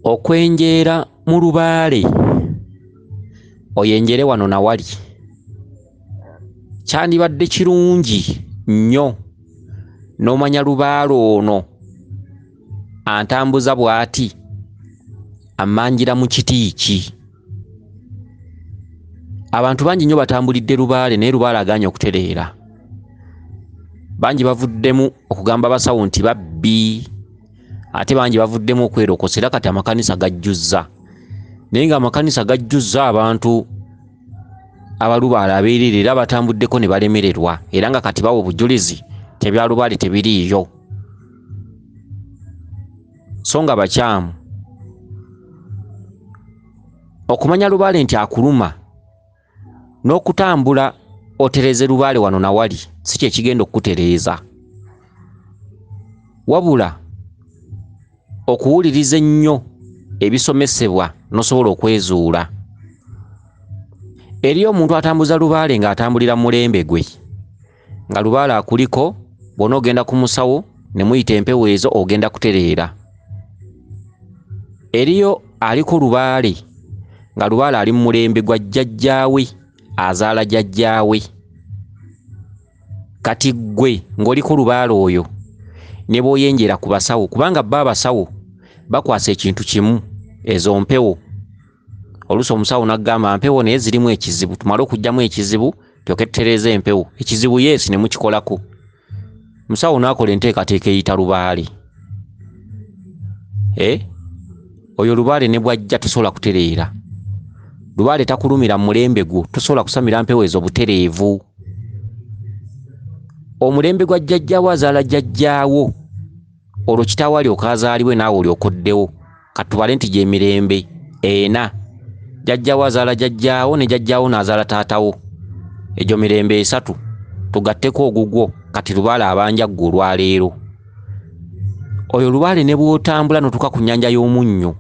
okwenjeera mu lubaale oyenjere wano na wali kyandibadde kirungi nnyo n'omanya lubaale ono antambuza bw'ati amanjira mu kiti ki. Abantu bangi nnyo batambulidde lubaale naye lubaale agaanye okutereera. Bangi bavuddemu okugamba abasawo nti babbi, ate bangi bavuddemu okwerokosa era kati amakanisa gajjuzza. Naye nga amakanisa gajjuzza abantu abalubaale abeerera era batambuddeko ne balemererwa era nga kati bawa obujulizi tebya lubaale tebiriiyo. So nga bakyamu okumanya lubaale nti akuluma n'okutambula otereze lubaale wano na wali si kye kigenda okukutereeza, wabula okuwuliriza ennyo ebisomesebwa n'osobola okwezuula. Eriyo omuntu atambuza lubaale ng'atambulira mu mulembe gwe, nga lubaale akuliko, bw'ona ogenda ku musawo ne muyita empewo ezo ogenda kutereera. Eriyo aliko lubaale nga lubaale ali mu mulembe gwa jjajjaawe azaala jjajjaawe. Kati ggwe ng'oliko lubaale oyo ne bw'oyenjera ku basawo, kubanga bba abasawo bakwasa ekintu kimu, ezo mpewo. Oluusi omusawo n'agamba mpewo naye zirimu ekizibu, tumale okugyamu ekizibu tulyoke tutereeze empewo. Ekizibu yeesi ne mukikolako. Musawo n'akola enteekateeka eyita lubaale. Oyo lubaale ne bw'ajja tosobola kutereera. Lubaale takulumira mu mulembe gwo, tosobola kusamira mpewo ezo butereevu. Omulembe gwa jjajjaawo azaala jjajjaawo, olwo kitaawo alyoka azaalibwe naawe olyoka oddewo. Kati tubale nti gy'emirembe ena. Jjajjaawo azaala jjajjaawo ne jjajjaawo n'azaala taatawo. Egyo mirembe esatu. Tugatteko ogugwo, kati lubaale abanja ggwe olwaleero. Oyo lubaale ne bw'otambula n'otuuka ku nnyanja y'omunnyo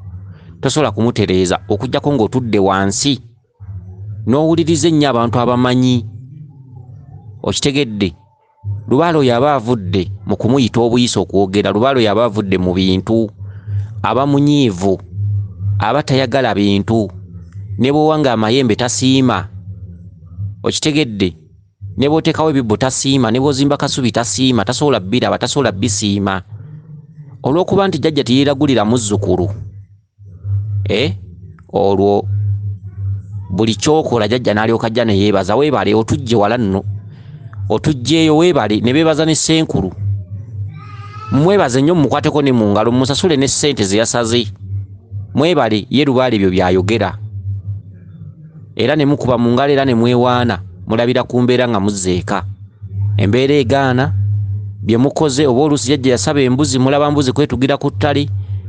tosobola kumutereeza okuggyako ng'otudde wansi n'owuliriza ennyo abantu abamanyi. Okitegedde? Lubaale oyo aba avudde mu kumuyita obuyisa okwogera. Lubaale oyo aba avudde mu bintu, aba munyiivu, aba tayagala bintu. Ne bw'owanga amayembe tasiima. Okitegedde? Ne bw'oteekawo ebibbo tasiima, ne bw'ozimba kasubi tasiima, tasobola bbiraba, tasobola bisiima. Olw'okuba nti jjajja teyeeragulira muzzukulu. Olwo buli kyokola jjajja n'alyoka ajja ne yeebaza, weebale otujje wala nno, otujjeeyo weebale. Ne beebaza ne ssenkulu, mwebaze nnyo mumukwateko ne mu ngalo, musasule ne ssente ze yasaze, mwebale. Ye lubaale ebyo by'ayogera era ne mukuba mu ngalo era ne mwewaana, mulabira ku mbeera nga muzzeeka. Embeera egaana bye mukoze. Oba oluusi jjajja yasaba embuzi, mulaba mbuzi kwetugira ku ttale,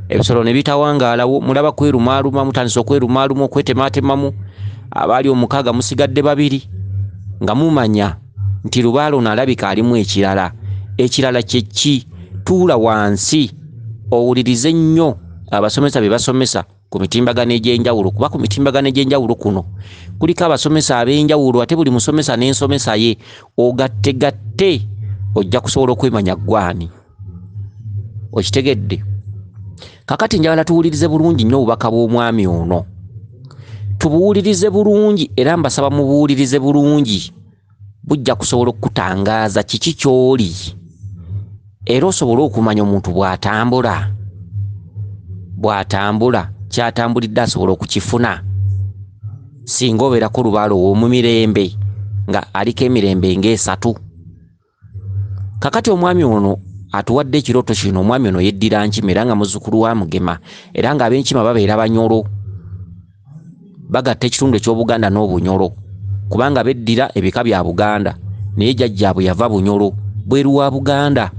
ebisolo ne bitawangaalawo, mulaba kwerumaaluma, mutandise okwerumaaluma, okwetematemamu. Abaali omukaaga musigadde babiri, nga mumanya nti lubaale ono alabika alimu ekirala. Ekirala kye ki? Tuula wansi owulirize nnyo abasomesa be basomesa ku mitimbagano egy'enjawulo, kuba ku mitimbagano egy'enjawulo kuno kuliko abasomesa ab'enjawulo, ate buli musomesa n'ensomesa ye. Ogattegatte ojja kusobola okwemanya gwani. Okitegedde? Kakati njagala tuwulirize bulungi nnyo obubaka bw'omwami ono, tubuwulirize bulungi era mbasaba mubuwulirize bulungi. Bujja kusobola okutangaaza kiki ky'oli era osobole okumanya omuntu bw'atambula kyatambulidde asobola okukifuna. Singa obeerako lubaale ow'omu mirembe nga aliko emirembe ng'esatu. Kakati omwami ono atuwadde ekirooto kino. Omwami ono yeddira Nkima era nga muzzukulu wa Mugema, era nga ab'Enkima babeera Banyoro. Bagatta ekitundu eky'Obuganda n'Obunyoro kubanga beddira ebika bya Buganda, naye jjajjaabwe yava Bunyoro, bweru wa Buganda.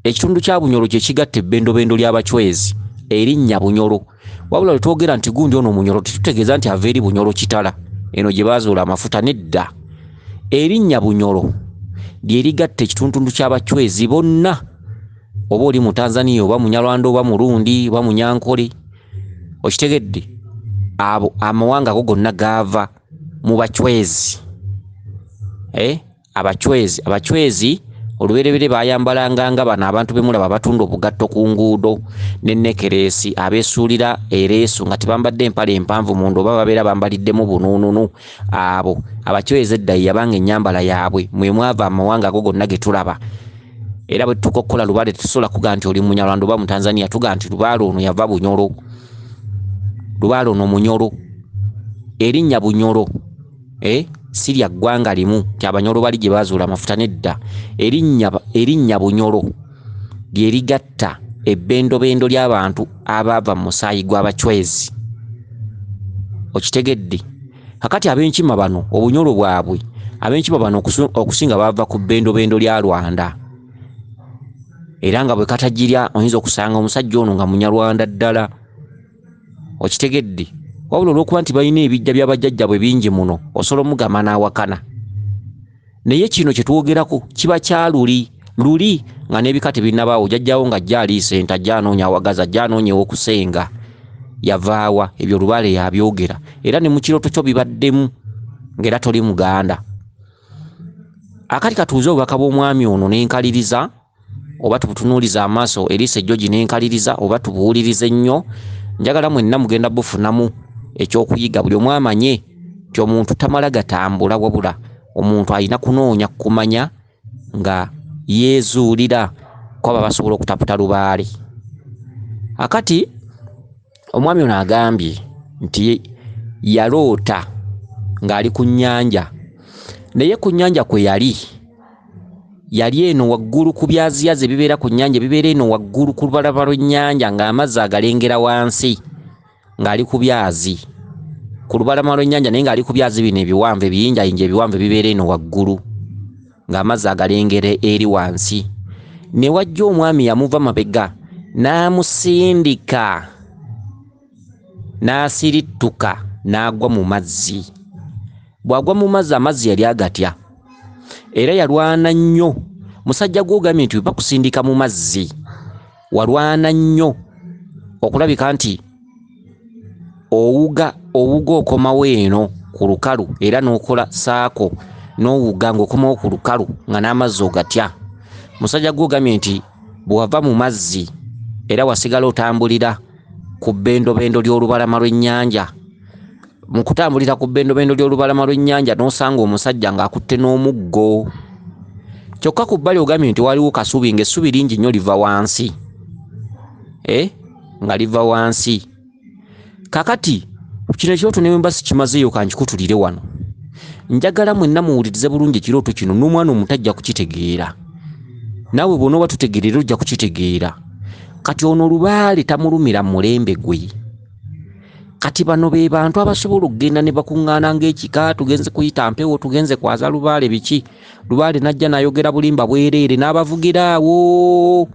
Ekitundu kya Bunyoro kye kigatta ebbendobendo ly'Abachwezi, erinnya Bunyoro. Wabula bwe twogera nti gundi ono Munyoro tetutegeeza nti ava eri Bunyoro Kitala, eno gye baazuula amafuta, nedda. Erinnya Bunyoro lye ligatta ekitundu ky'Abachwezi bonna, oba oli mu Tanzania oba Munyarwanda oba Murundi oba Munyankole. Okitegedde? Abo amawanga go gonna gaava mu Bachwezi. Abachwezi oluberebere bayambalanga nga bano abantu bemulaba batunda obugatto ku nguudo n'ennekeresi abeesuulira ereesu nga tebambadde empale empanvu munda oba babeera bambaliddemu bunuununu abo abacwezi edda yabanga ennyambala yaabwe mwe mwava amawanga ago gonna ge tulaba era bwe tukokola Lubaale tetusobola kugaa nti oli Munyarwanda oba mu Tanzania tugaa nti Lubaale ono yava Bunyoro Lubaale ono Munyoro erinnya Bunyoro sirya ggwanga limu kyabanyoro bali gye bazuula amafuta nedda erinnya Bunyoro lye ligatta ebbendobendo ly'abantu abaava mu musaayi gw'abacwezi okitegedde kakati ab'enkima bano obunyoro bwabwe ab'enkima bano okusinga bava ku bbendobendo lya Rwanda era nga bwe katajirya oyinza okusanga omusajja ono nga Munyarwanda ddala okitegedde wabula olw'okuba nti balina ebijja by'abajjajja bwe bingi muno osobola omugamba n'awakana naye kino kye twogerako kiba kya luli nga n'ebika tebinnabaawo jjajjaawo nga ajja aliisa ente ajja anoonya awagaza ajja anoonya ew'okusenga yavaawa ebyo Lubaale yabyogera era ne mu kirooto kyo bibaddemu ng'era toli Muganda akati katuuze obubaka bw'omwami ono n'enkaliriza oba tubutunuuliza amaaso Elisa George n'enkaliriza oba tubuwulirize ennyo njagala mwenna mugenda bufunamu ekyokuyiga buli omu amanye nti omuntu tamala gatambula wabula omuntu alina kunoonya kumanya nga yeezuulira kwaba basobola okutaputa Lubaale akati omwami ono agambye nti yaloota ng'ali ku nnyanja naye ku nnyanja kwe yali eno waggulu ku byaziyazi ebibeera ku nnyanja bibeera eno waggulu ku lubalama lw'ennyanja ng'amazzi agalengera wansi ng'ali ku byazi ku lubalama lw'ennyanja naye ng'ali ku byazi bino ebiwanvu ebiyinjayinja ebiwanvu ebibeera eno waggulu ng'amazzi agalengera eri wansi ne wajja omwami yamuva mabega n'amusindika n'asirittuka n'agwa mu mazzi bw'agwa mu mazzi amazzi yali agatya era yalwana nnyo musajja gw'ogambye nti bwe bakusindika mu mazzi walwana nnyo okulabika nti owuga okomawo eno ku lukalu era n'okola saako n'owuga ng'okomawo ku lukalu nga n'amazzi ogatya musajja gw'ogambye nti bw'wava mu mazzi era wasigala otambulira ku bbendobendo ly'olubalama lw'ennyanja mu kutambulira ku bbendobendo ly'olubalama lw'ennyanja n'osanga omusajja ng'akutte n'omuggo kyokka ku bbali ogambye nti waliwo kasubi ng'essubi lingi nnyo liva wansi nga liva wansi kakati kino ekirooto ne bwemba sikimazeeyo kankikutulire wano njagala mwenna muwulirize bulungi ekirooto kino n'omwana omuto ajja kukitegeera naawe bw'onooba tutegeerera ojja kukitegeera kati ono Lubaale tamulumira mu mulembe gwe kati bano be bantu abasobola okugenda ne bakuŋŋaana ng'ekika tugenze kuyita mpewo tugenze kwaza Lubaale biki Lubaale najja n'ayogera bulimba bwereere n'abavugira awo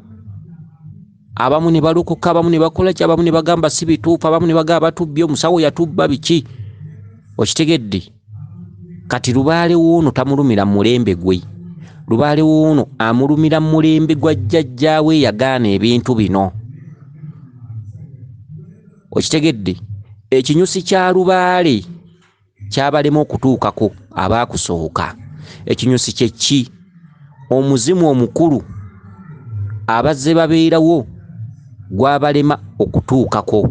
abamu ne balokoka abamu ne bakola ki abamu ne bagamba si bituufu abamu ne bagamba batubbye omusawo yatubba biki okitegedde kati Lubaale woono tamulumira mu mulembe gwe Lubaale woono amulumira mu mulembe gwa jjajjaawe yagaana ebintu bino okitegedde ekinyusi kya Lubaale kyabalema okutuukako abaakusooka ekinyusi kye ki omuzimu omukulu abazze babeerawo gwabalema okutuukako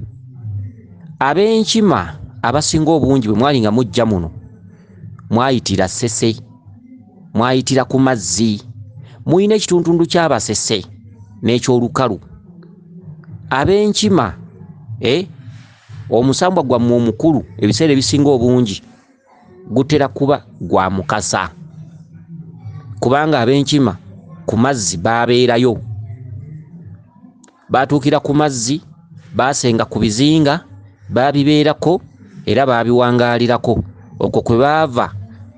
ab'enkima abasinga obungi bwe mwali nga mujja muno mwayitira Ssese mwayitira ku mazzi muyina ekituntundu ky'Abasese n'ekyolukalu ab'enkima omusambwa gwammwe omukulu ebiseera ebisinga obungi gutera kuba gwa Mukasa kubanga ab'enkima ku mazzi baabeerayo baatuukira ku mazzi baasenga ku bizinga baabibeerako era baabiwangaalirako okwo kwe baava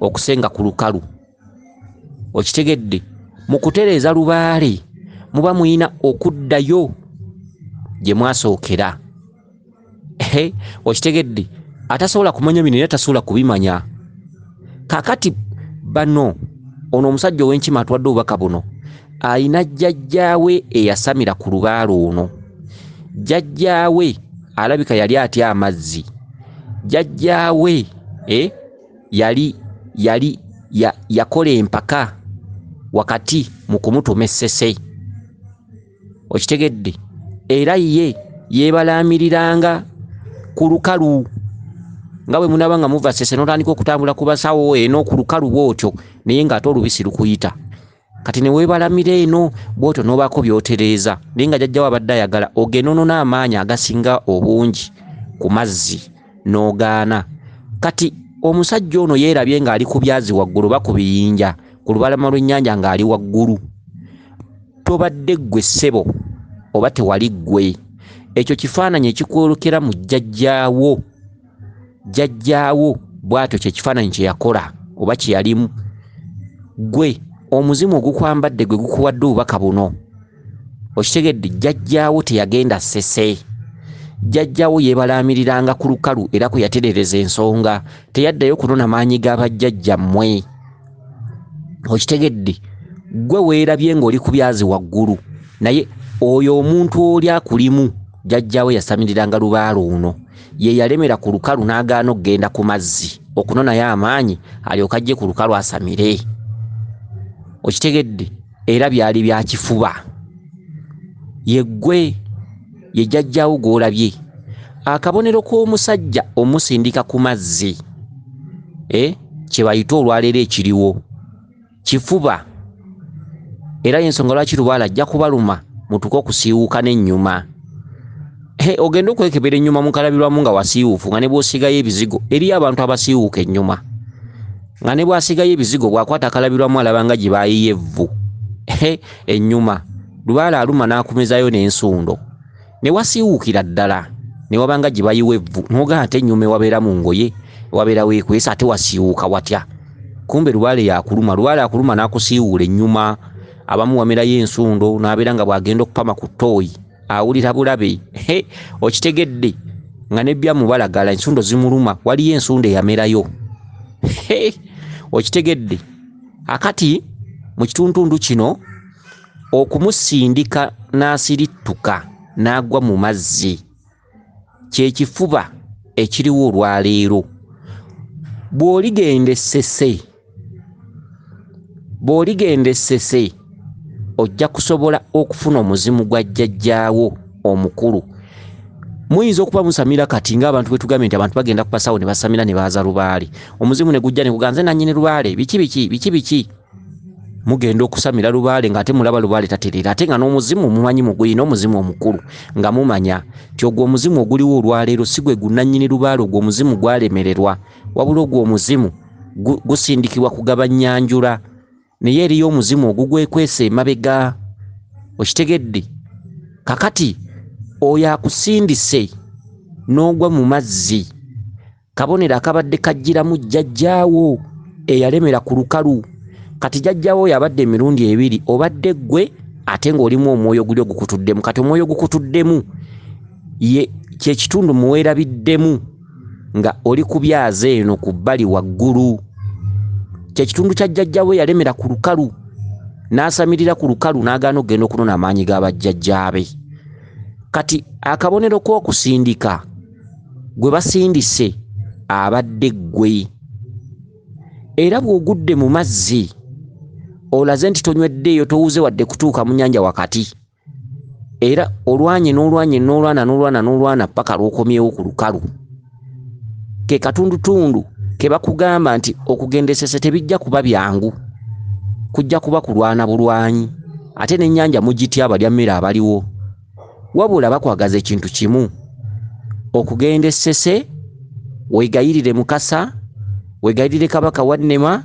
okusenga ku lukalu okitegedde mu kutereeza Lubaale muba muyina okuddayo gye mwasookera okitegedde atasobola kumanya bino era tasobola kubimanya kakati bano ono omusajja ow'enkima atwadde obubaka buno ayina jjajjaawe eyasamira ku Lubaale ono jjajjaawe alabika yali atya amazzi jjajjaawe yakola empaka wakati mu kumutuma essese. Okitegedde? Era ye yebalamiriranga ku lukalu nga bwe munaba nga muva ssese n'otandika okutambula ku basawo eno ku lukalu bw'otyo naye ng'ate olubisi lukuyita. Kati ne weebalamira eno bw'otyo n'obaako by'otereeza naye nga jjajjawo abadde ayagala ogenono n'amaanyi agasinga obungi ku mazzi n'ogaana. Kati omusajja ono yeerabye ng'ali ku byazi waggulu oba ku biyinja ku lubalama lw'ennyanja ng'ali waggulu. Tobadde ggwe ssebo oba tewali ggwe. Ekyo kifaananyi ekikwolokera mu jjajjaawo. Jjajjaawo bw'atyo kye kifaananyi kye yakola oba kye yalimu. Ggwe omuzimu ogukwambadde gwe gukuwadde obubaka buno. Okitegedde? Jjajjaawo teyagenda ssese. Jjajjaawo yeebalamiriranga ku lukalu era kwe yatereereza ensonga. Teyaddayo kunona maanyi g'abajjajjammwe. Okitegedde? Ggwe weerabye ng'oli ku byazi waggulu naye oyo omuntu oli akulimu jjajjaawe yasamiriranga lubaalo luno. Ye yalemera ku lukalu n'agaana okugenda ku mazzi okunonayo amaanyi alyoka ajje ku lukalu asamire. Okitegedde? Era byali bya kifuba. Ye ggwe ye jjajjaawo gw'olabye. Akabonero k'omusajja omusindika ku mazzi kye bayita olwaleero ekiriwo kifuba. Era y'ensonga lwaki lubaala ajja kubaluma mutuke okusiiwuuka n'ennyuma. Ogenda okwekebera ennyuma mu kalabirwamu nga wasiiwuufu nga ne bw'osigayo ebizigo eriyo abantu abasiiwuuka ennyuma nga ne bw'asigayo ebizigo bw'akwata akalabirwamu alaba nga gye baayiye evvu ennyuma. Lubaala aluma n'akumezayo n'ensundo ne wasiiwuukira ddala ne wabanga gye bayiwa evvu n'ogaa ate ennyuma ewabeera mu ngoye ewabeera weekwesa ate wasiiwuuka watya. Kumbe lubaale yakuluma. Lubaale akuluma n'akusiiwuula ennyuma. Abamu wamerayo ensundo n'abeera nga bw'agenda okupama ku ttooyi awulira bulabe. Okitegedde? Nga n'ebyamu balagala ensundo zimuluma waliyo ensundo eyamerayo. Okitegedde? Akati mu kituntundu kino okumusindika n'asirittuka n'agwa mu mazzi kye kifuba ekiriwo olwaleero. Bw'oligenda essese ojja kusobola okufuna omuzimu gwa jjajjaawo omukulu. Muyinza okuba musamira kati ng'abantu bwe tugambye nti abantu bagenda ku basawo ne basamira ne baaza lubaale. Omuzimu ne gujja ne guganze nannyini lubaale biki mugenda okusamira lubaale ng'ate mulaba lubaale tatereera ate nga n'omuzimu mumanyi muguyina omuzimu omukulu nga mumanya ti ogwo omuzimu oguliwo olwaleero si gwe gunnannyini lubaale. Ogwo omuzimu gwalemererwa wabula ogwo omuzimu gusindikibwa kugaba nnyanjula naye eriyo omuzimu ogugwekwesa emabega. Okitegedde? Kakati oyo akusindise n'ogwa mu mazzi kabonero akabadde kajjiramu jjajjaawo eyalemera ku lukalu. Kati jjajjaawo yabadde emirundi ebiri obadde ggwe ate ng'olimu omwoyo guli ogukutuddemu. Kati omwoyo gukutuddemu ye kye kitundu muweerabiddemu nga oli ku byazi eno ku bbali waggulu. Kye kitundu kya jjajjaawe yalemera ku lukalu n'asamirira ku lukalu n'agaana okugenda okunona amaanyi g'abajjajjaabe. Kati akabonero k'okusindika gwe basindise abadde ggwe. Era bw'ogudde mu mazzi olaze nti tonyweddeeyo towuze wadde kutuuka mu nnyanja wakati. Era olwanye paka lw'okomyewo ku lukalu. Ke katundutundu ke bakugamba nti okugenda essese tebijja kuba byangu. Kujja kuba kulwana bulwanyi. Ate n'ennyanja mugitya abalya mmere abaliwo. Wabula bakwagaza ekintu kimu. Okugenda essese weegayirire Mukasa, weegayirire Kabaka Wannema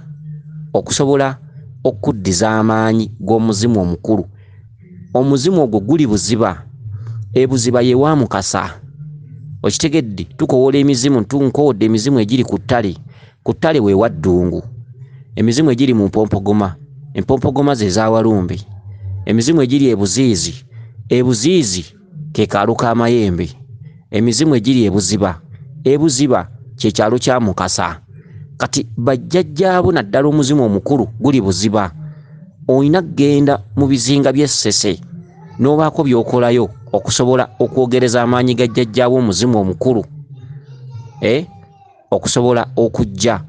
okusobola okuddiza amaanyi g'omuzimu omukulu. Omuzimu ogwo guli Buziba. Ebuziba ye wa Mukasa. Okitegedde? Tukowoola emizimu tunkoodde emizimu egiri ku ttale. Ku ttale we wa Ddungu. Emizimu egiri mu Mpompogoma. Empompogoma ze za Walumbe. Emizimu egiri Ebuziizi. Ebuziizi ke kaalo k'amayembe. Emizimu egiri Ebuziba. Ebuziba kye kyalo kya Mukasa. Kati bajjajjaabo naddala omuzimu omukulu guli Buziba. Oyina kgenda mu bizinga by'essese n'obaako by'okolayo okusobola okwogereza amaanyi ga jjajjaawo omuzimu omukulu. Okusobola okujja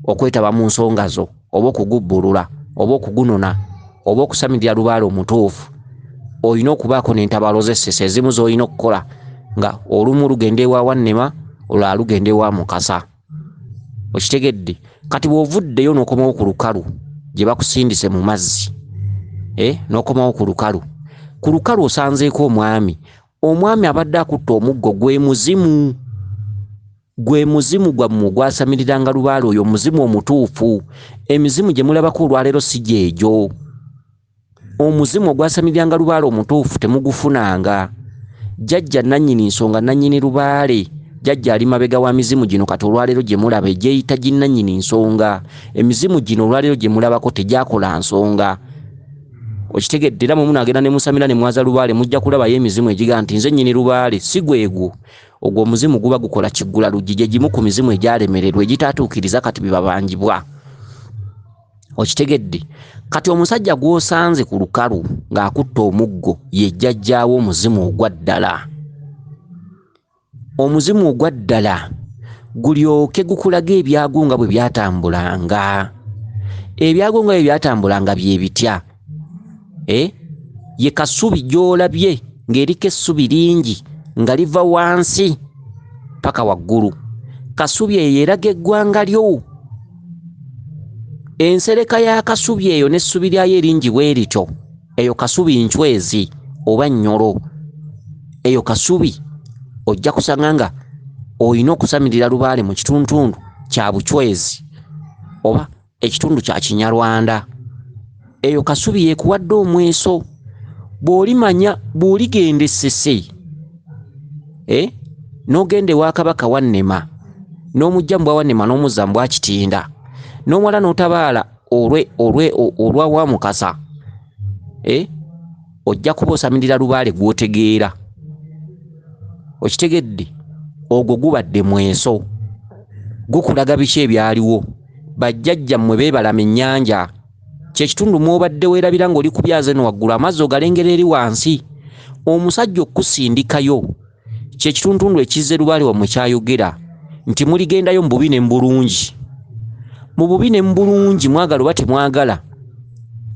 okwetaba mu nsonga zo oba okugubbulula oba okugunona oba okusamirira lubaale omutuufu olina okubaako n'entabalo z'essese ezimu z'olina okukola nga olumu lugenda ewa Wannema olulala lugenda ewa Mukasa. Okitegedde? Kati bw'ovuddeyo n'okomawo ku lukalu gye bakusindise mu mazzi n'okomawo ku lukalu osanzeeko omwami abadde akutta omuggo gwe muzimu gwammwe gwasamiriranga lubaale oyo muzimu omutuufu. Emizimu gye mulabako olwaleero si gyegyo. Omuzimu ogwasamiriranga lubaale omutuufu temugufunanga. Jjajja nannyini nsonga nannyini lubaale, jjajja ali mabega wa mizimu gino kati olwaleero gye mulaba egyeyita ginnannyini nsonga. Emizimu gino olwaleero gye mulabako tegyakola nsonga. Okitegedde? Era munaagenda ne musamira ne mwaza lubaale mujja kulabayo emizimu egiga nti nze nnyini lubaale si gwegwo. Ogwo omuzimu guba gukola kiggula luggi gye gimu ku mizimu egyalemererwa egitaatuukiriza kati bibabanjibwa. Okitegedde? Kati omusajja gw'osanze ku lukalu ng'akutta omuggo ye jjajjaawo omuzimu ogwa ddala. Omuzimu ogwa ddala gulyoke gukulaga ebyago nga bwe byatambulanga. Ebyago nga bwe byatambulanga bye bitya? Ye kasubi gy'olabye ng'eriko essubi lingi nga liva wansi paka waggulu. Kasubi eyo eraga eggwanga lyo. Ensereka ya kasubi eyo n'essubi lyayo eringi bwe lityo, eyo kasubi ncwezi oba nnyolo. Eyo kasubi ojja kusanga nga olina okusamirira lubaale mu kituntundu kya bucwezi oba ekitundu kya Kinyarwanda. Eyo kasubi yeekuwadde omweso bw'olimanya bw'oligenda essese n'ogenda ewa Kabaka Wannema n'omujja mu bwa Wannema n'omuzza mu bwa Kitinda n'omwala n'otabaala olwa wa Mukasa ojja kuba osamirira lubaale gw'otegeera. Okitegedde? Ogwo gubadde mweso gukulaga biki ebyaliwo. Bajjajjammwe beebalama ennyanja kye kitundu mw'obadde weerabira ng'oli ku byaze eno waggulu amazzi ogalengera eri wansi. Omusajja okusindikayo kye kituntundu ekizze lubaale wammwe kyayogera nti muligendayo mu bubi ne mu bulungi. Mu bubi ne mu bulungi mwagala oba temwagala,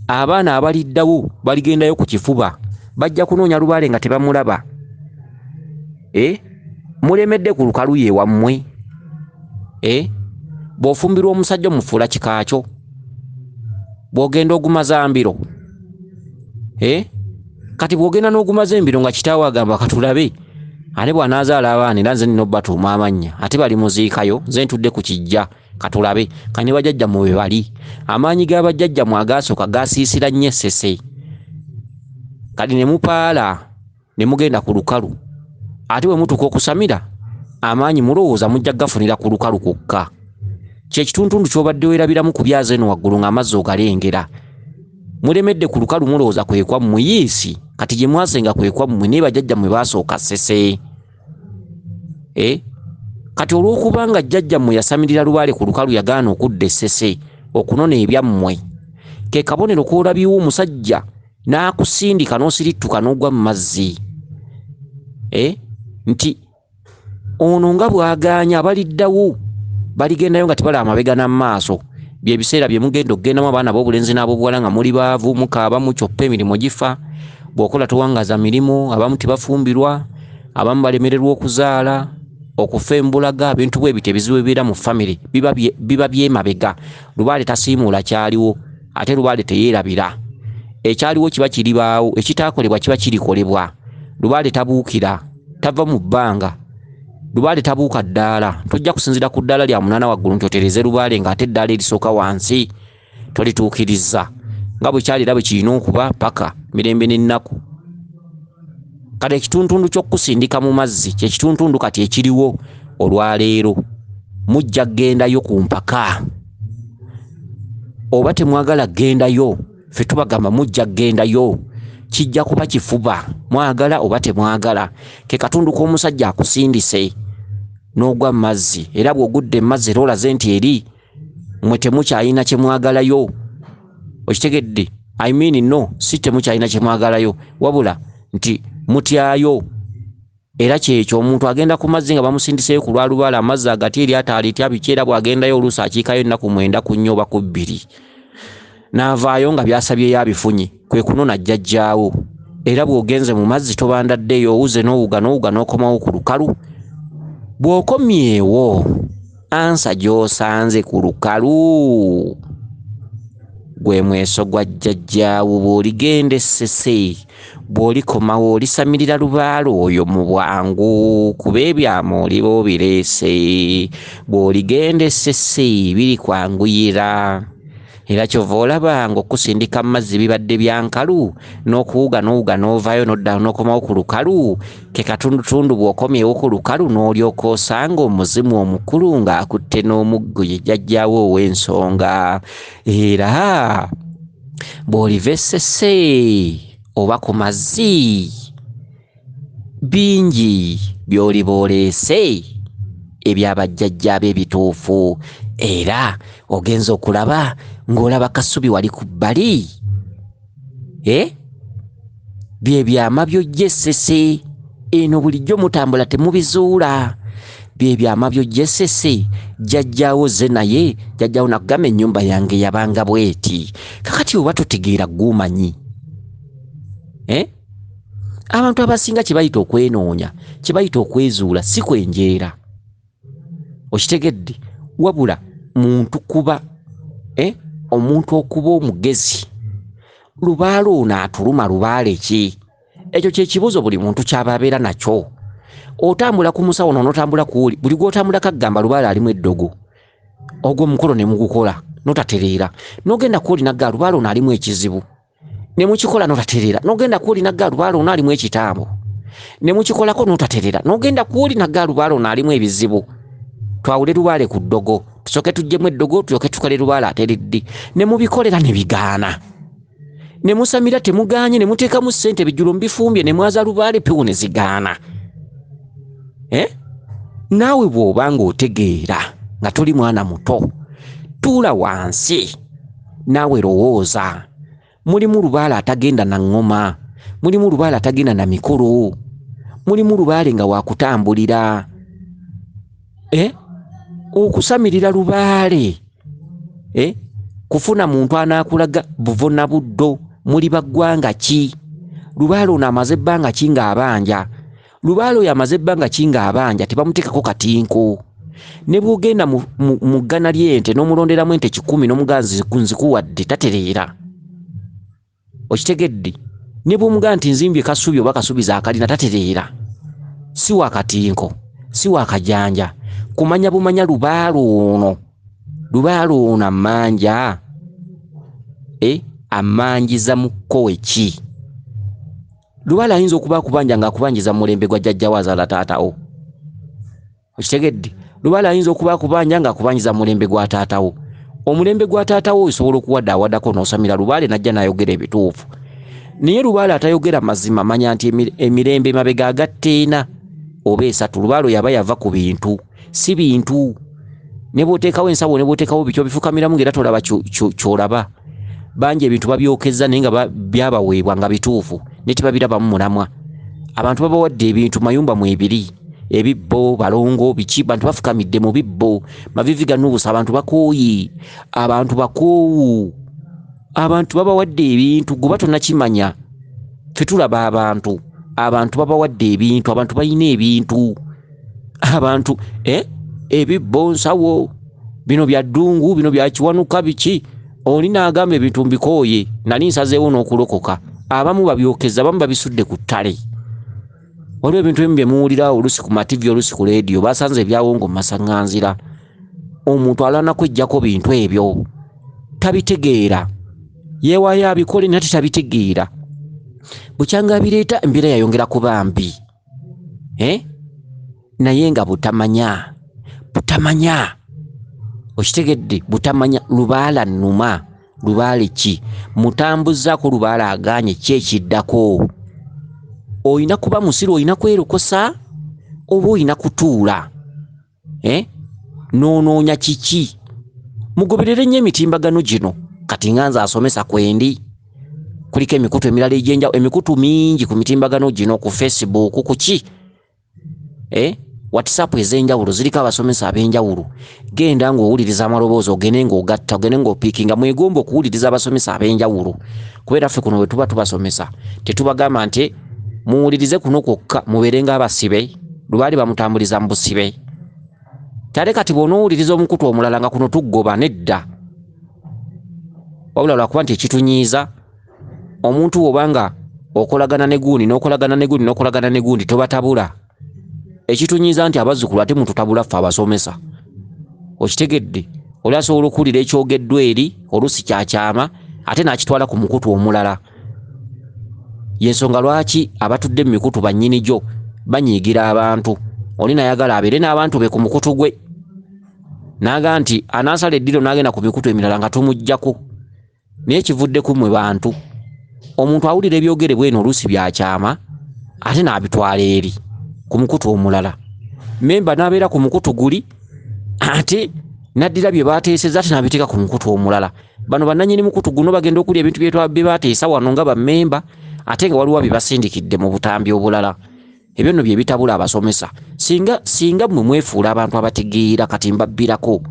abaana abaliddawo baligendayo ku kifuba bajja kunoonya lubaale nga tebamulaba. Mulemedde ku lukalu ye wammwe. Bw'ofumbirwa omusajja omufuula kikaakyo, bw'ogenda ogumaza mbiro. Kati bw'ogenda n'ogumaza embiro nga kitaawe agamba katulabe ate bw'anaazaala abaana era nze nina obbatuuma amannya ate bali muziikayo nze ntudde ku kijja katulabe. Kani bajjajjammwe bwe bali. Amaanyi g'abajjajjammwe agaasooka gaasiisira nnyo essese. Kati ne mupaala ne mugenda ku lukalu ate bwe mutuuka okusamira amaanyi mulowooza mujja gafunira ku lukalu kwokka. Kye kituntundu ky'obadde weerabiramu ku byaze eno waggulu ng'amazzi ogalengera. Mulemedde ku lukalu mulowooza kwe kwammwe yiisi kati gye mwasenga kwe kwammwe naye bajjajjammwe baasooka ssese. Kati olw'okuba nga jjajjammwe yasamirira lubaale ku lukalu yagaana okudda essese okunona ebyammwe, ke kabonero k'olabyewo omusajja n'akusindika n'osirittuka n'ogwa mu mazzi. Nti ono nga bw'agaanya abaliddawo baligendayo nga tebala amabega n'amaaso. Bye biseera bye mugenda okugendamu abaana b'obulenzi n'ab'obuwala nga muli baavu mukaaba mukyoppa emirimu gifa. Bw'okola towangaza mirimu, abamu tebafumbirwa, abamu balemererwa okuzaala, okufa embulaga, ebintu bwe bityo ebizibu ebibeera mu famire biba byemabega. Lubaale tasiimuula kyaliwo ate lubaale teyeerabira. Ekyaliwo kiba kiribaawo, ekitaakolebwa kiba kirikolebwa. Lubaale tabuukira, tava mu bbanga. Lubaale tabuuka ddaala. Tojja kusinzira ku ddaala lya munaana waggulu nti otereze lubaale ng'ate eddaala erisooka wansi tolituukiriza. Nga bwe kyali era bwe kirina okuba paka mirembe n'ennaku. Kati ekituntundu ky'okusindika mu mazzi kye kituntundu kati ekiriwo olwaleero. Mujja gendayo ku mpaka. Oba temwagala gendayo, ffe tubagamba mujja gendayo. Kijja kuba kifuba, mwagala oba temwagala. Ke katundu k'omusajja akusindise n'ogwa mu mazzi, era bw'ogudde mu mazzi era olaze nti eri mmwe temukyalina kye mwagalayo. Okitegedde? I mean no, si temukyalina kye mwagalayo wabula nti mutyayo. Era kyekyo omuntu agenda ku mazzi nga bamusindiseyo ku lwa lubaale amazzi agati eri ataalitya biki era bw'agendayo oluusi akiikayo ennaku 9 ku 4 oba ku 2. n'avaayo nga byasabye yabifunye kwe kunona jjajjaawo era bw'ogenze mu mazzi tobandaddeyo owuze n'owuga n'okomawo ku lukalu bw'okomyewo ansa gy'osanze ku lukalu gwe mweso gwa jjajjaawo bw'oligenda essese bw'olikomawo olisamirira lubaalo oyo mu bwangu kuba ebyama oliba obireese bw'oligenda essese biri kwanguyira era kyova olaba nga okusindika mu mazzi bibadde byankalu n'okuwuga n'ovaayo n'oddayo n'okomawo ku lukalu ke katundutundu bw'okomyewo ku lukalu n'olyoka osanga omuzimu omukulu ng'akutte n'omuggo ye jjajjaawo ow'ensonga era bw'oliva essese oba ku mazzi bingi by'oliba oleese ebyabajjajjaabe ebituufu era ogenza okulaba ng'olaba kasubi wali ku bbali bye byama by'ojja essese eno bulijjo mutambula temubizuula bye byama by'ojja essese jjajjaawo ze naye jjajjaawo nakugamba ennyumba yange yabanga bweti kakati oba totegeera gumanyi abantu abasinga kye bayita okwenoonya kye bayita okwezuula si kwenjeera okitegedde wabula muntu kuba omuntu okuba omugezi lubaalo ono atuluma lubaale ki ekyo kyekibuzo buli muntu kyaba abeera nakyo otambula ku musawo n'otambula kuuli buli gw'otambula kagamba lubaale alimu eddogo ogwo omukolo ne mugukola notatereera n'ogenda kuoli nagga lubaale ono alimu ekizibu ne mukikola notatereera n'ogenda kuoli nagga lubaale ono alimu ekitambo ne mukikolako notatereera n'ogenda kuoli nagga lubaale ono alimu ebizibu twawule lubaale ku ddogo tusooke tujjemu eddogo tulyoke tukole lubaale ate liddi ne mubikolera ne bigaana ne musamira temuganye ne muteekamu ssente bijjulo mubifumbye ne mwaza lubaale pewo ne zigaana naawe bw'oba ng'otegeera nga toli mwana muto tuula wansi naawe lowooza mulimu lubaale atagenda na ŋŋoma mulimu lubaale atagenda na mikolo mulimu lubaale nga wakutambulira okusamirira lubaale kufuna muntu anaakulaga buvo na buddo muli baggwanga ki lubaale ono amaze ebbanga ki ng'abanja lubaale oyo amaze ebbanga ki ng'abanja tebamuteekako katinko ne bw'ogenda mu ggana ly'ente n'omulonderamu ente 10 n'omuganzi nzikuwadde tatereera okitegedde ne bw'omugaa nti nzimbye kasubi oba kasubiza akalina tatereera si wa katinko si wa kajanja kumanya bumanya lubaale ono amanja amanjiza mu kkowe ki lubaale ayinza okuba akubanja ng'akubanjiza mu mulembe gwa jjajjawo azaala taatawo okitegedde lubaale ayinza okuba akubanja ng'akubanjiza mu mulembe gwa taatawo omulembe gwa taatawo osobola okuwadde awaddako n'osamira lubaale najja n'ayogera ebituufu naye lubaale atayogera mazima manya nti emirembe mabega agatteena oba esatu lubaale yaba yava ku bintu si bintu ne bw'oteekawo ensawo ne bw'oteekawo bikyo bifukamiramu ng'era tolaba ky'olaba bangi ebintu babyokeza naye nga byabaweebwa nga bituufu ne tebabirabamu mulamwa abantu babawadde ebintu mayumba mu ebiri ebibbo balongo biki bantu bafukamidde mu bibbo mavivi ganuubusa abantu bakooyi abantu bakoowu abantu babawadde ebintu goba tonnakimanya ffe tulaba abantu babawadde ebintu abantu balina ebintu abantu ebibbo nsawo bino bya ddungu bino bya kiwanuka biki oli n'agamba ebintu mbikooye nali nsazeewo n'okulokoka abamu babyokeza abamu babisudde ku ttale waliwo ebintu ebimu bye muwulira olusi ku mativi olusi ku leediyo basanze ebyawongo mu masaŋŋanzira omuntu alwana kwejjako bintu ebyo tabitegeera yeewaayo abikole nate tabitegeera bukyanga abireeta embeera yayongera kuba mbi naye nga butamanya okitegedde butamanya lubaala nnuma lubaale ki mutambuzaako lubaale aganye ki ekiddako olina kuba musiru olina kwerokosa oba olina kutuula noonoonya kiki mugoberere nnyo emitimbagano gino kati nga nze asomesa kwendi kuliko emikutu emirala egy'enjawulo emikutu mingi ku mitimbagano gino ku Facebook ku ki WhatsApp ez'enjawulo ziriko abasomesa ab'enjawulo. Genda ng'owuliriza amaloboozi ogende ng'ogatta ogende ng'opiikinga. Mwegomba okuwuliriza abasomesa ab'enjawulo kubera ffe kuno bwe tuba tubasomesa tetubagamba nti muwulirize kuno kwokka mubeere ng'abasibe lubaali bamutambuliza mu busibe. Kyale kati bw'onoowuliriza omukutu omulala nga kuno tuggoba nedda. Wabula lwakuba nti ekitunyiiza omuntu obanga okolagana ne gundi n'okolagana ne gundi n'okolagana ne gundi tobatabula. Ekitunyiiza nti abazzukulu ate mututabula ffe abasomesa. Okitegedde oli asobola okuwulira ekyogeddwa eri oluusi kyakyama ate n'akitwala ku mukutu omulala. Yensonga lwaki abatudde mu mikutu bannyini gyo banyiigira abantu. Oli nayagala abeere n'abantu be ku mukutu gwe. Naga nti anaasala eddiro n'agenda ku mikutu emirala nga tumuggyako. Naye kivuddeku mwe bantu. Omuntu awulira ebyogerebwa eno oluusi byakyama ate n'abitwala eri ku mukutu omulala. Memba n'abeera ku mukutu guli ate naddira bye baateeseza ate n'abiteeka ku mukutu omulala. Bano bannannyini mukutu guno bagenda okulya ebintu bye baateesa wano nga bammemba ate nga waliwo bibasindikidde mu butambi obulala. Ebyo nno bye bitabula abasomesa. Singa mmwe mwefuula abantu abategeera kati mbabbirako.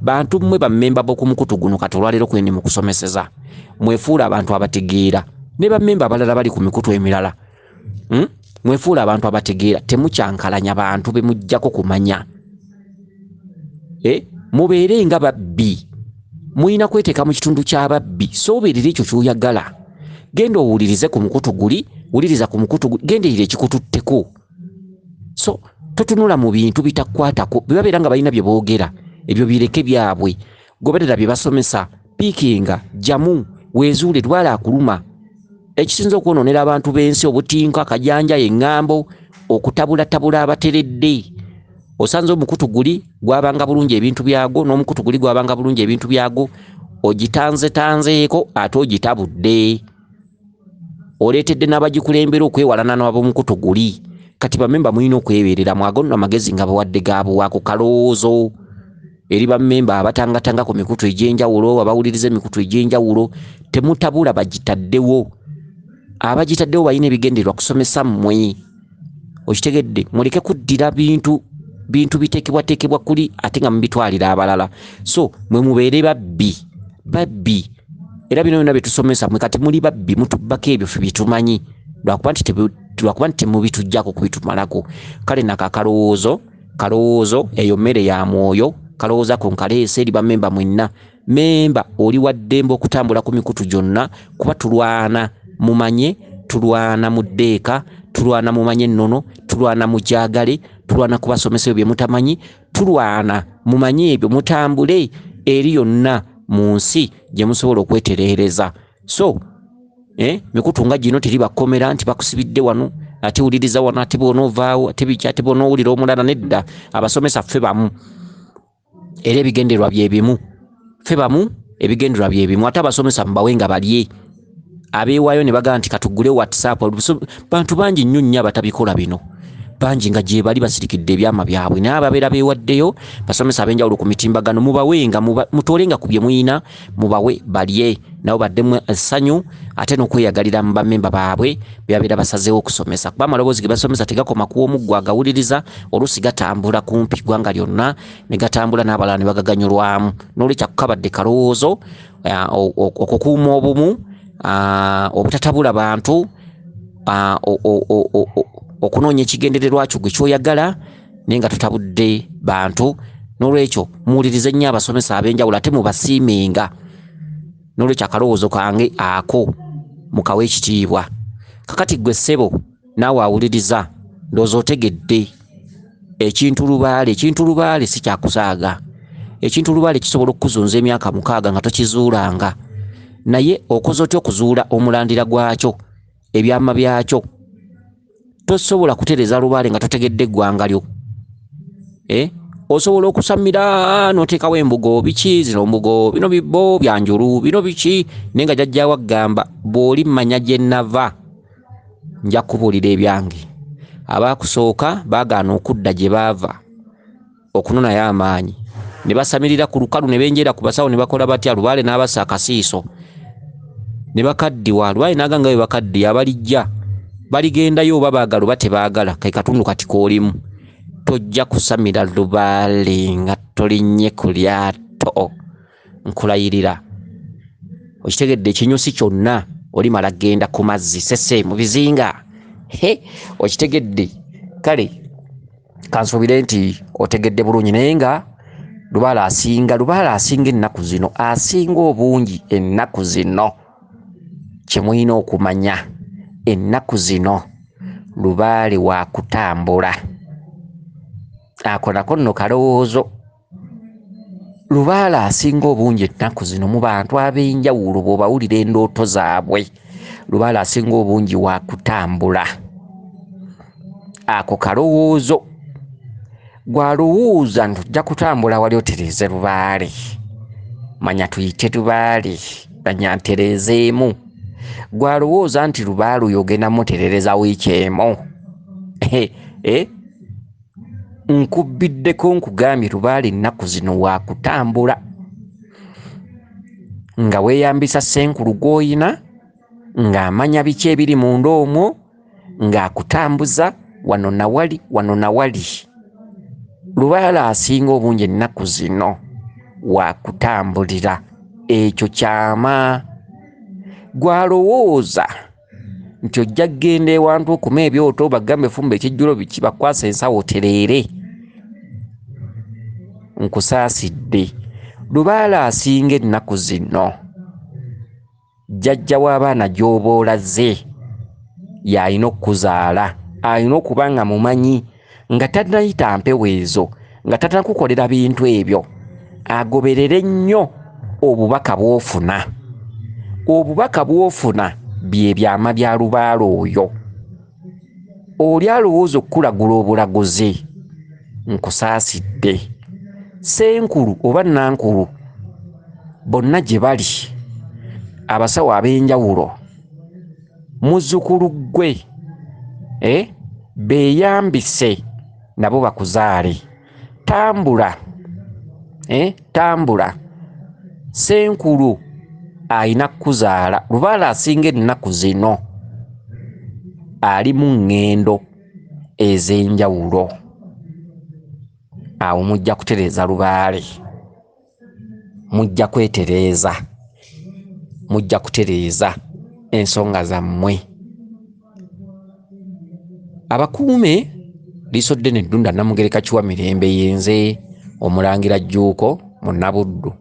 Bantu mmwe bammemba b'oku mukutu guno kati olwaleero kwendi mu kusomeseza. Mwefuula abantu abategeera. Ne bammemba abalala bali ku mikutu emirala. Mwefuula abantu abategeera. Temukyankalanya bantu be mujjako kumanya. Mubeere nga babbi. Muyina kweteeka mu kitundu ky'ababbi. Sooberera ekyo ky'oyagala. Genda owulirize ku mukutu guli, wuliriza ku mukutu guli, genderera ekikututteko. So totunula mu bintu bitakwatako. Bibabeera nga balina bye boogera. Ebyo bireke byabwe. Goberera bye basomesa. Piikinga, jamu, weezuule twala akuluma. Ekisinza okwonoonera abantu b'ensi obutinka, kajanja, eŋŋambo, okutabulatabula abateredde. Osanze omukutu guli gwabanga bulungi ebintu byago n'omukutu guli gwabanga bulungi ebintu byago ogitanzeeko ate ogitabudde. Oleetedde n'abagikulembera okwewalana n'ab'omukutu guli. Kati bammemba mulina okwebeerera mwagonno amagezi nga bawadde gaabuwaako kalowoozo eri bammemba abatangatanga ku mikutu egy'enjawulo abawuliriza emikutu egy'enjawulo. Temutabula bagitaddewo. Abagitaddewo balina ebigendererwa kusomesa mmwe. Okitegedde muleke kuddira bintu biteekebwateekebwa kuli ate nga mubitwalira abalala. So mwe mubeere babbi. Era bino byonna bye tusomesa mwe kati muli babbi mutubbako ebyo ffe bitumanyi lwakuba nti temubitujjako kubitumalako. Kale kalowoozo eyo mmere ya mwoyo. Kalowooza ku nkaleese eri bammemba mwenna. Memba oli wa ddembe okutambula ku mikutu gyonna kuba tulwana mumanye, tulwana mu ddeeka, tulwana mumanye ennono, tulwana mu gyagale, tulwana ku basomesa ebyo bye mutamanyi, tulwana mumanye ebyo mutambule eri yonna mu nsi gye musobola okwetereereza. So mikutu nga gino teribakomera nti bakusibidde wano ate wuliriza wano ate bw'onoovaawo ate biki ate bw'onoowulira omulala nedda. Abasomesa ffe bamu era ebigendererwa bye bimu. Ffe bamu ebigendererwa bye bimu. Ate abasomesa mubawe nga balye. Abeewaayo ne bagamba nti katugule WhatsApp. Bantu bangi nnyo nnyo abatabikola bino. Bangi nga gye bali basirikidde ebyama byabwe. Naye ababeera beewaddeyo basomesa ab'enjawulo ku mitimbagano mubawenga mutolenga ku bye muyina mubawe balye nabo baddemu essanyu ate n'okweyagalira mu bammemba baabwe be babeera basazeewo okusomesa. Kuba amaloboozi ge basomesa tegakoma ku omuggo agawuliriza oluusi gatambula kumpi ggwanga lyonna ne gatambula n'abalala ne bagaganyulwamu. N'olwekyo akukabadde kalowoozo okukuuma obumu obutatabula bantu okunoonya ekigendererwa kyo gwe kyoyagala naye nga tutabudde bantu. N'olwekyo muwulirize nnyo abasomesa ab'enjawulo ate mubasiimenga. N'olwekyo akalowoozo kange ako mukawe ekitiibwa. Kakati gwe ssebo naawe awuliriza ndowooza otegedde ekintu lubaale si kyakusaaga. Ekintu lubaale kisobola okukuzunza emyaka 6 nga tokizuulanga. Naye okoze otya okuzuula omulandira gwakyo ebyama byakyo? Tosobola kutereeza lubaale nga totegedde eggwanga lyo. Osobola okusamira n'oteekawo embugo biki zino mbugo bino bibbo byanjulu bino biki naye nga jjajjaawo agamba bw'oli mmanya gye nnava nja kubuulira ebyange. Abaakusooka baagaana okudda gye baava okunonayo amaanyi ne basamirira ku lukalu ne benjera ku basawo ne bakola batya. Lubaale n'abassa akasiiso ne bakaddiwa. Lubaale n'aganga be bakaddiya abalijja baligendayo oba baagala oba tebaagala. Ke katundu kati koolimu. tojja kusamira lubaale nga tolinnye ku lyato nkulayirira. Okitegedde ekinyusi kyonna olimala genda ku mazzi sese mu bizinga. Okitegedde kale kansuubire nti otegedde bulungi naye nga lubaale asinga ennaku zino asinga obungi ennaku zino kyemulina okumanya ennaku zino lubaale wa kutambula. Ako nako nno kalowoozo. Lubaale asinga obungi ennaku zino mu bantu ab'enjawulo bw'obawulira endooto zaabwe, lubaale asinga obungi wa kutambula. Ako kalowoozo. Gwalowooza nti ojja kutambula wali otereeze lubaale, manya tuyite lubaale manya ntereezeemu. Gwalowooza nti lubaale oyo ogenda mutereereza wiiki emu. Nkubbiddeko nkugambye lubaale ennaku zino wa kutambula nga weeyambisa ssenkulu gw'oyina, ng'amanya biki ebiri munda omwo, ng'akutambuza wano na wali. Lubaale asinga obungi ennaku zino wa kutambulira. Ekyo kyama. Gwalowooza nti ojja kgenda ewantu okuma ebyoto bagambe fumba ekijjulo biki bakwasa ensawo otereere. Nkusaasidde. Lubaale asinga ennaku zino jjajja w'abaana gy'oba olaze y'alina okuzaala, alina okuba nga mumanyi nga tannayita mpeweezo, nga tannakukolera bintu ebyo. Agoberere nnyo obubaka bw'ofuna. Obubaka bw'ofuna bye byama bya lubaale oyo. Oli alowooza okukulagula obulaguzi, nkusaasidde. Ssenkulu oba nankulu bonna gye bali, abasawo ab'enjawulo, muzzukulu gwe beeyambise nabo bakuzaale. Tambula. Tambula. Ssenkulu alina kuzaala. Lubaale asinga ennaku zino ali mu ngendo ez'enjawulo. Awo mujja kutereeza lubaale, mujja kwetereeza, mujja kutereeza ensonga zammwe. Abakuume Liiso Ddene Ddunda Namugereka Kiwa Mirembe yenze Omulangira Jjuuko mu Nabuddu.